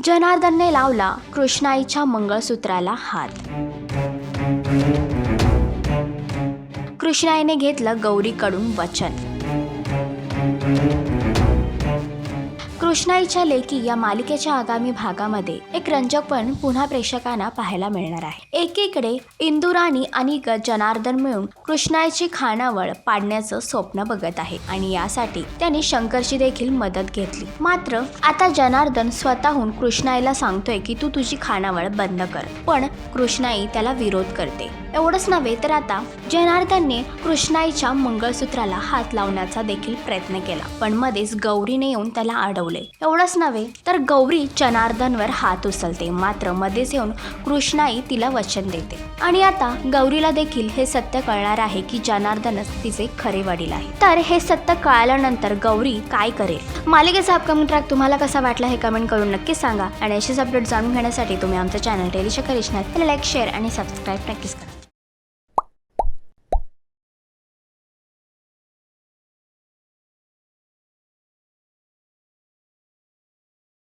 जनार्दनने लावला कृष्णाईच्या मंगळसूत्राला हात। कृष्णाईने घेतलं गौरीकडून वचन। कृष्णाईच्या लेकी या मालिकेच्या आगामी भागामध्ये एक रंजक पण पुन्हा प्रेक्षकांना पाहायला मिळणार आहे। एकीकडे इंदुराणी आणि जनार्दन मिळून कृष्णाईची खानावळ पाडण्याचं स्वप्न बघत आहे आणि यासाठी त्यांनी शंकरची देखील मदत घेतली। मात्र आता जनार्दन स्वतःहून कृष्णाईला सांगतोय की तू तुझी खानावळ बंद कर, पण कृष्णाई त्याला विरोध करते। एवढंच नव्हे तर आता जनार्दनने कृष्णाईच्या मंगळसूत्राला हात लावण्याचा देखील प्रयत्न केला, पण मध्येच गौरीने येऊन त्याला अडवले। एवढंच नव्हे तर गौरी जनार्दनवर हात उचलते, मात्र मध्येच येऊन कृष्णाई तिला वचन देते आणि आता गौरीला देखील हे सत्य कळणार आहे की जनार्दनच तिचे खरे वडील आहे। तर हे सत्य कळाल्यानंतर गौरी काय करेल? मालिकेचा अपकमिंग ट्रॅक तुम्हाला कसा वाटला हे कमेंट करून नक्की सांगा आणि असेच अपडेट जाणून घेण्यासाठी तुम्ही आमचं चॅनल डेली शक्कर लाईक, शेअर आणि सबस्क्राईब नक्कीच करा।